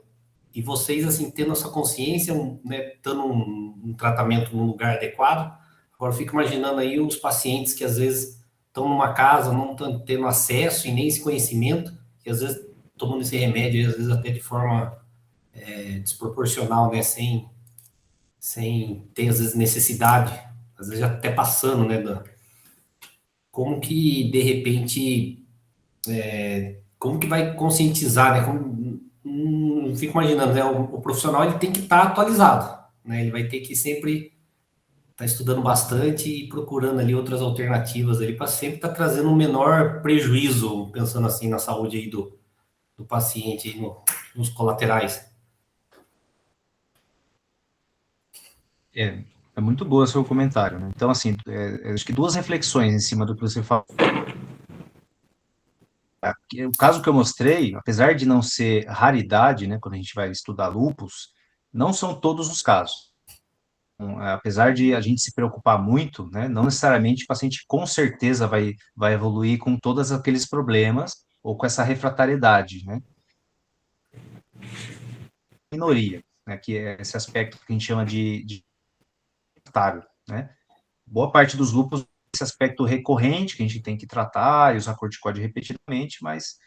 E vocês, assim, tendo essa consciência, né, dando um tratamento num lugar adequado. Agora, eu fico imaginando aí os pacientes que, às vezes, estão numa casa, não estão tendo acesso e nem esse conhecimento, e, às vezes, tomando esse remédio, e, às vezes, até de forma desproporcional, né, sem ter, às vezes, necessidade, às vezes, até passando, né, como que, de repente, como que vai conscientizar, né? Fico imaginando, né? O profissional ele tem que estar atualizado, né? Ele vai ter que sempre estar estudando bastante e procurando ali outras alternativas ali para sempre estar trazendo um menor prejuízo, pensando assim na saúde aí do paciente aí nos colaterais. É muito boa o seu comentário, né? Então, assim, acho que duas reflexões em cima do que você falou. O caso que eu mostrei, apesar de não ser raridade, né, quando a gente vai estudar lúpus, não são todos os casos. Apesar de a gente se preocupar muito, né, não necessariamente o paciente com certeza vai evoluir com todos aqueles problemas ou com essa refratariedade, né? Minoria, né, que é esse aspecto que a gente chama de refratário, né? Boa parte dos lúpus esse aspecto recorrente que a gente tem que tratar e usar corticóide repetidamente, mas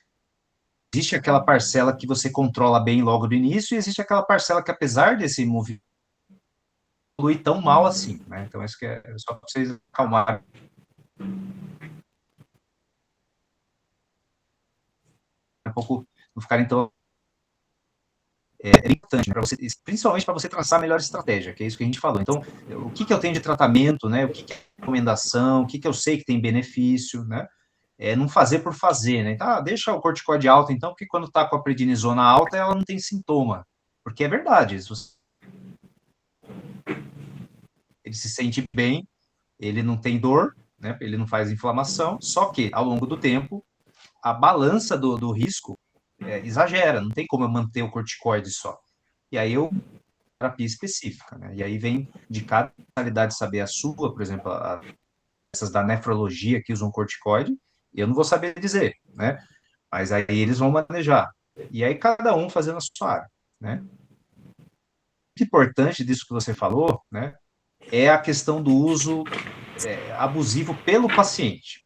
existe aquela parcela que você controla bem logo do início e existe aquela parcela que, apesar desse movimento, flui tão mal assim, né? Então, isso que é só para vocês acalmarem um pouco, não ficarem tão... É importante, né, você, principalmente para você traçar a melhor estratégia, que é isso que a gente falou. Então, o que eu tenho de tratamento, né? O que é recomendação, o que eu sei que tem benefício, né? Não fazer por fazer, né? Então, deixa o corticóide alto, então, porque quando está com a prednisona alta, ela não tem sintoma. Porque é verdade, ele se sente bem, ele não tem dor, né? Ele não faz inflamação, só que, ao longo do tempo, a balança do risco exagera, não tem como eu manter o corticoide só. E aí eu terapia específica, né? E aí vem de cada especialidade saber a sua, por exemplo, essas da nefrologia que usam corticoide, eu não vou saber dizer, né? Mas aí eles vão manejar. E aí cada um fazendo a sua área, né? O importante disso que você falou, né, é a questão do uso abusivo pelo paciente,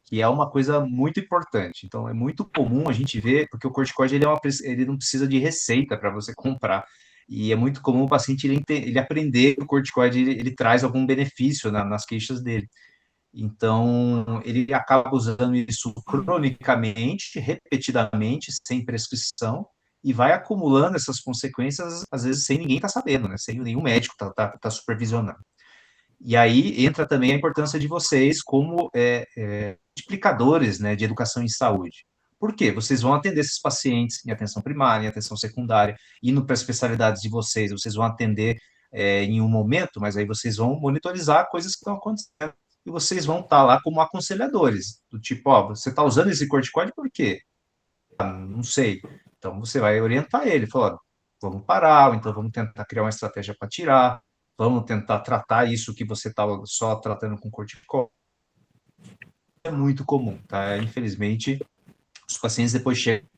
que é uma coisa muito importante. Então, é muito comum a gente ver, porque o corticoide ele não precisa de receita para você comprar. E é muito comum o paciente ele aprender que o corticoide ele traz algum benefício nas queixas dele. Então, ele acaba usando isso cronicamente, repetidamente, sem prescrição, e vai acumulando essas consequências, às vezes, sem ninguém estar sabendo, né? Sem nenhum médico tá supervisionando. E aí entra também a importância de vocês como multiplicadores, né, de educação em saúde. Por quê? Vocês vão atender esses pacientes em atenção primária, em atenção secundária, indo para as especialidades de vocês vão atender em um momento, mas aí vocês vão monitorizar coisas que estão acontecendo e vocês vão estar lá como aconselhadores, do tipo, ó, você está usando esse corticoide por quê? Não sei. Então você vai orientar ele, falando, vamos parar, ou então vamos tentar criar uma estratégia para tirar, vamos tentar tratar isso que você está só tratando com corticoide. É muito comum, tá? Infelizmente, os pacientes depois chegam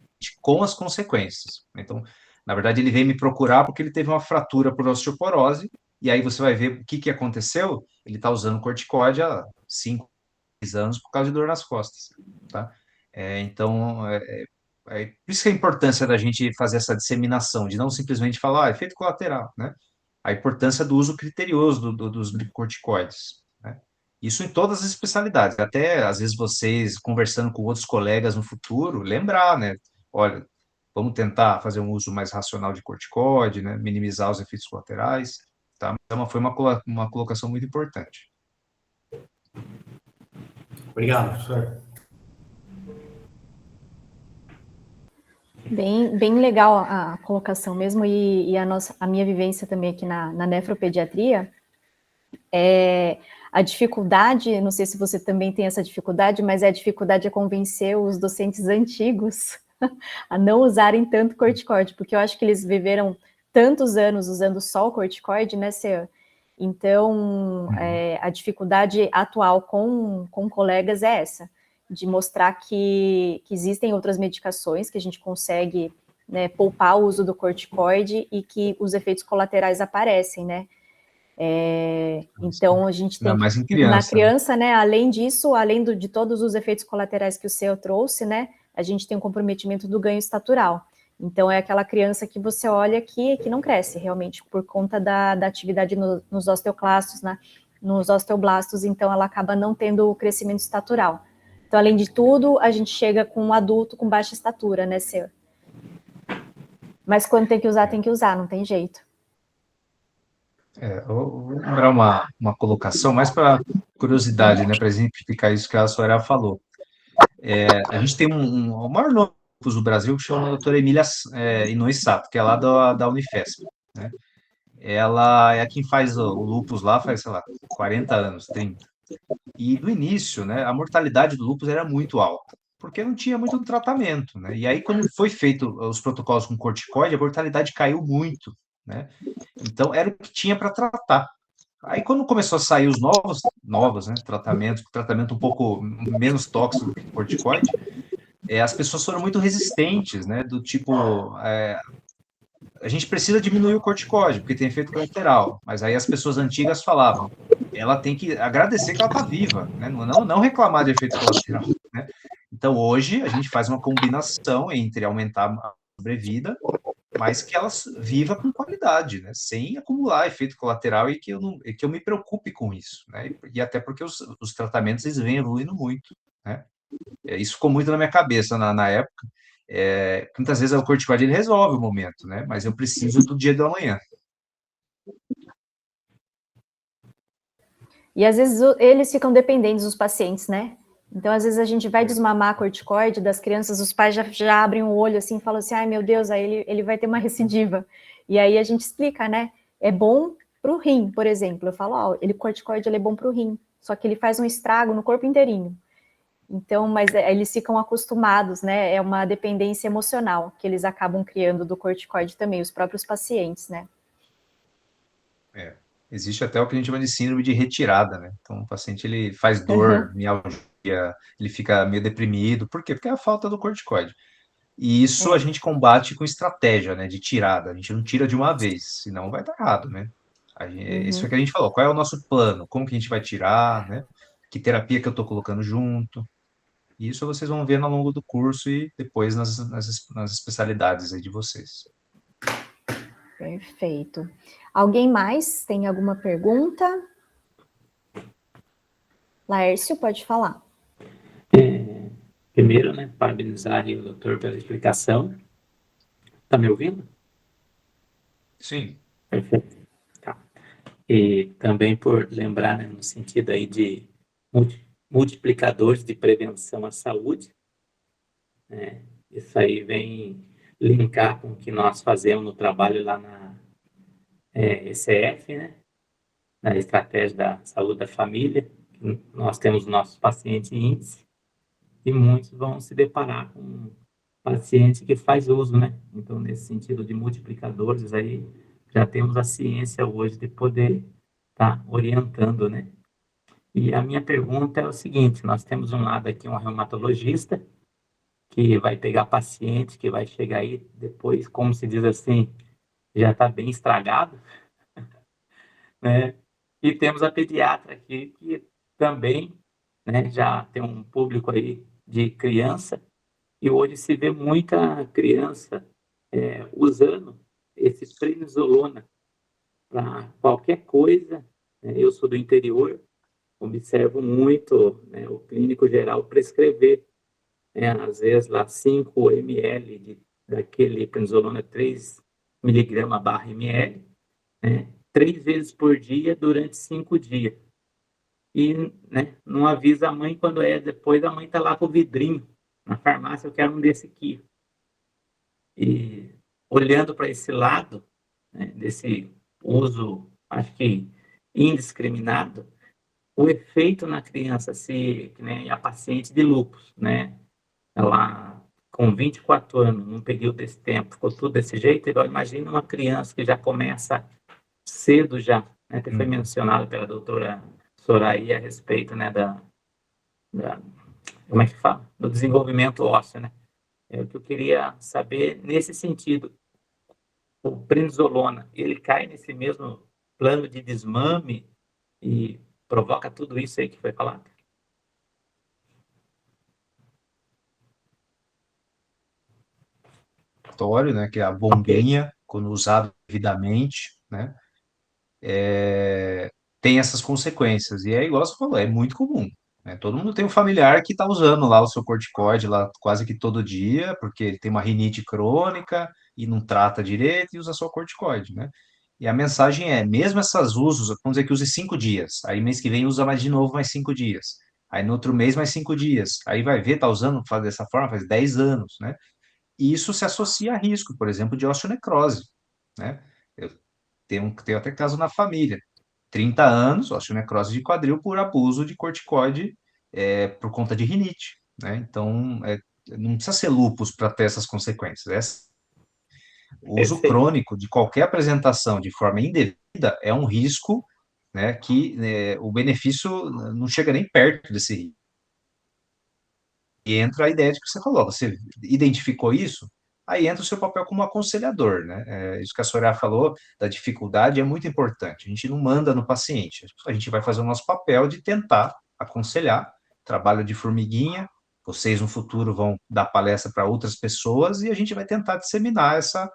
com as consequências. Então, na verdade, ele veio me procurar porque ele teve uma fratura por osteoporose, e aí você vai ver o que aconteceu. Ele está usando corticoide há 5, 6 anos por causa de dor nas costas, tá? Então, por isso que a importância da gente fazer essa disseminação, de não simplesmente falar, efeito colateral, né? a importância do uso criterioso dos glicocorticoides, né? Isso em todas as especialidades, até às vezes vocês conversando com outros colegas no futuro, lembrar, né? Olha, vamos tentar fazer um uso mais racional de corticoide, né? Minimizar os efeitos colaterais, tá? Então, foi uma colocação muito importante. Obrigado, professor. Bem legal a colocação mesmo, e a minha vivência também aqui na nefropediatria, a dificuldade, não sei se você também tem essa dificuldade, mas a dificuldade é convencer os docentes antigos a não usarem tanto corticoide, porque eu acho que eles viveram tantos anos usando só o corticoide, né, Cê? Então, a dificuldade atual com colegas é essa, de mostrar que existem outras medicações que a gente consegue, né, poupar o uso do corticoide e que os efeitos colaterais aparecem, né? Então, a gente tem mais em na criança, criança, né, além disso, de todos os efeitos colaterais que o CEO trouxe, né, a gente tem um comprometimento do ganho estatural. Então, é aquela criança que você olha que não cresce realmente, por conta da atividade nos osteoclastos, né, nos osteoblastos, então ela acaba não tendo o crescimento estatural. Então, além de tudo, a gente chega com um adulto com baixa estatura, né, CEO? Mas quando tem que usar, não tem jeito. Eu vou lembrar uma colocação, mais para curiosidade, né, para exemplificar isso que a Soraya falou. A gente tem o maior nome do Brasil, que chama a doutora Emília Inoue Sato, que é lá da Unifesp, né? Ela é quem faz o lúpus lá, faz, sei lá, 40 anos, 30. E no início, né, a mortalidade do lúpus era muito alta, porque não tinha muito tratamento, né? E aí, quando foi feito os protocolos com corticoide, a mortalidade caiu muito, né? Então, era o que tinha para tratar. Aí, quando começou a sair os novos, né, tratamento um pouco menos tóxico que o corticoide, as pessoas foram muito resistentes, né, do tipo, a gente precisa diminuir o corticoide, porque tem efeito colateral, mas aí as pessoas antigas falavam, ela tem que agradecer que ela está viva, né, não reclamar de efeito colateral, né. Então, hoje, a gente faz uma combinação entre aumentar a sobrevida, mas que ela viva com qualidade, né? Sem acumular efeito colateral e que eu me preocupe com isso, né? E até porque os tratamentos eles vêm evoluindo muito, né? Isso ficou muito na minha cabeça na época. Muitas vezes o corticoide ele resolve o momento, né? Mas eu preciso do dia da manhã. E às vezes eles ficam dependentes dos pacientes, né? Então, às vezes a gente vai desmamar a corticoide das crianças, os pais já abrem o olho assim e falam assim, ai meu Deus, aí ele vai ter uma recidiva. E aí a gente explica, né? É bom para o rim, por exemplo. Eu falo, corticoide ele é bom para o rim, só que ele faz um estrago no corpo inteirinho. Então, mas eles ficam acostumados, né? É uma dependência emocional que eles acabam criando do corticoide também, os próprios pacientes, né? Existe até o que a gente chama de síndrome de retirada, né? Então, o paciente ele faz dor, mialgia, ele fica meio deprimido. Por quê? Porque é a falta do corticoide. E isso a gente combate com estratégia, né? De tirada. A gente não tira de uma vez, senão vai dar errado, né? Isso é que a gente falou. Qual é o nosso plano? Como que a gente vai tirar, né? Que terapia que eu estou colocando junto? Isso vocês vão ver ao longo do curso e depois nas especialidades aí de vocês. Perfeito. Alguém mais tem alguma pergunta? Laércio, pode falar. Primeiro, né, parabenizar o doutor pela explicação. Está me ouvindo? Sim. Perfeito. Tá. E também por lembrar, né, no sentido aí de multiplicadores de prevenção à saúde, né? Isso aí vem linkar com o que nós fazemos no trabalho lá na ECF, né? Na estratégia da saúde da família. Nós temos nossos pacientes em índice e muitos vão se deparar com paciente que faz uso, né? Então, nesse sentido de multiplicadores, aí já temos a ciência hoje de poder estar orientando, né? E a minha pergunta é o seguinte, nós temos um lado aqui um reumatologista que vai pegar paciente, que vai chegar aí depois, como se diz assim, já está bem estragado, né? E temos a pediatra aqui, que também, né, já tem um público aí de criança, e hoje se vê muita criança usando esse prednisolona para qualquer coisa, né? Eu sou do interior, observo muito, né, o clínico geral prescrever, né, às vezes lá 5 ml daquele prednisolona 3 mg/ml, né, 3 vezes por dia durante 5 dias. E, né, não avisa a mãe quando depois a mãe está lá com o vidrinho na farmácia, eu quero um desse aqui. E olhando para esse lado, né, desse uso, acho que indiscriminado, o efeito na criança, se, né, a paciente de lúpus, né, ela com 24 anos, num período desse tempo, ficou tudo desse jeito, igual imagina uma criança que já começa cedo já, né, que foi mencionado pela doutora Soraya a respeito, né, como é que fala? Do desenvolvimento ósseo, né? É o que eu queria saber nesse sentido. O prednisolona, ele cai nesse mesmo plano de desmame e provoca tudo isso aí que foi falado? Né, que é a bombinha, quando usado devidamente, né, tem essas consequências. E é igual você falou, é muito comum. Né? Todo mundo tem um familiar que está usando lá o seu corticoide lá quase que todo dia, porque ele tem uma rinite crônica e não trata direito e usa só corticoide, né? E a mensagem é, mesmo essas usos, vamos dizer que use 5 dias, aí mês que vem usa mais de novo mais 5 dias, aí no outro mês mais 5 dias, aí vai ver, tá usando, faz dessa forma, faz 10 anos, né? E isso se associa a risco, por exemplo, de osteonecrose, né? Eu tenho até caso na família, 30 anos, osteonecrose de quadril por abuso de corticoide por conta de rinite, né? Então, não precisa ser lúpus para ter essas consequências. O uso crônico de qualquer apresentação de forma indevida é um risco, né, que o benefício não chega nem perto desse risco. E entra a ideia de que você falou, você identificou isso, aí entra o seu papel como aconselhador, né? Isso que a Soraya falou da dificuldade é muito importante. A gente não manda no paciente, a gente vai fazer o nosso papel de tentar aconselhar, trabalho de formiguinha, vocês no futuro vão dar palestra para outras pessoas e a gente vai tentar disseminar essa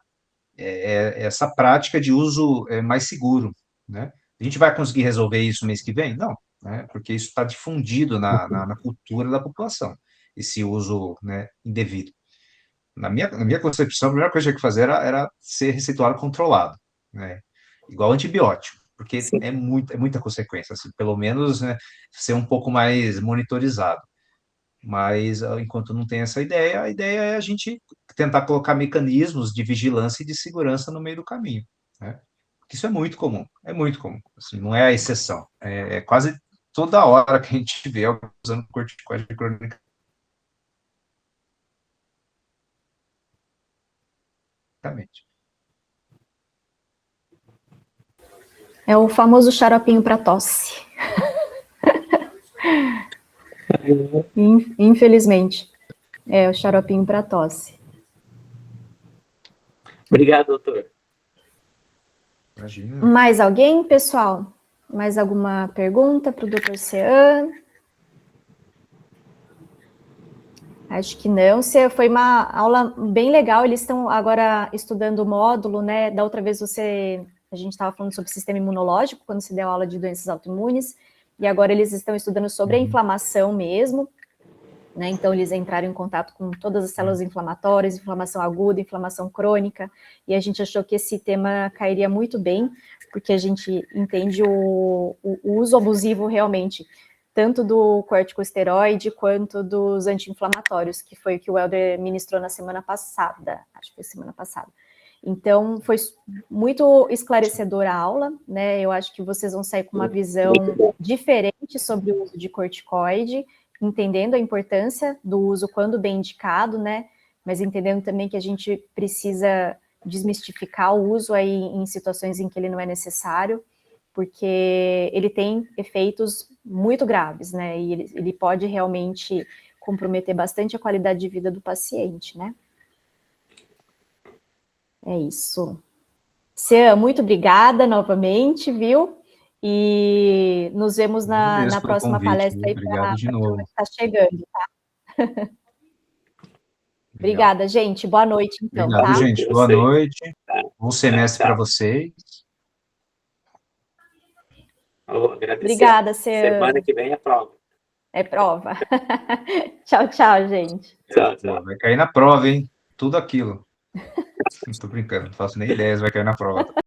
prática de uso mais seguro, né? A gente vai conseguir resolver isso mês que vem? Não, né? Porque isso está difundido na cultura da população, esse uso, né, indevido. Na minha concepção, a primeira coisa que tinha que fazer era ser receituário controlado, né? Igual antibiótico, porque é muita consequência, assim, pelo menos, né, ser um pouco mais monitorizado. Mas, enquanto não tem essa ideia, a ideia é a gente tentar colocar mecanismos de vigilância e de segurança no meio do caminho, né? Isso é muito comum, assim, não é a exceção. É quase toda hora que a gente vê alguém usando corticoide cronicamente. É o famoso xaropinho para tosse. Infelizmente, é o xaropinho para tosse. Obrigado, doutor. Imagina. Mais alguém, pessoal? Mais alguma pergunta para o Dr. Sean? Acho que não. Foi uma aula bem legal. Eles estão agora estudando o módulo, né? Da outra vez a gente estava falando sobre o sistema imunológico, quando se deu aula de doenças autoimunes, e agora eles estão estudando sobre a inflamação mesmo, né? Então, eles entraram em contato com todas as células inflamatórias, inflamação aguda, inflamação crônica, e a gente achou que esse tema cairia muito bem, porque a gente entende o uso abusivo realmente, tanto do corticosteroide quanto dos anti-inflamatórios, que foi o que o Helder ministrou na semana passada, acho que foi semana passada. Então, foi muito esclarecedora a aula, né? Eu acho que vocês vão sair com uma visão diferente sobre o uso de corticoide, entendendo a importância do uso quando bem indicado, né? Mas entendendo também que a gente precisa desmistificar o uso aí em situações em que ele não é necessário, porque ele tem efeitos muito graves, né? E ele pode realmente comprometer bastante a qualidade de vida do paciente, né? É isso. Sean, muito obrigada novamente, viu? E nos vemos na próxima convite, palestra aí obrigado de novo. Está chegando, tá? Obrigada, gente. Boa noite, então. Obrigado, tá? gente. Boa noite. Bom semestre para vocês. Vou agradecer. Obrigada, Cê. Semana que vem é prova. É prova. Tchau, tchau, gente. Tchau, Pô, tchau. vai cair na prova, hein? Tudo aquilo. Não tô brincando, não faço nem ideia se vai cair na prova.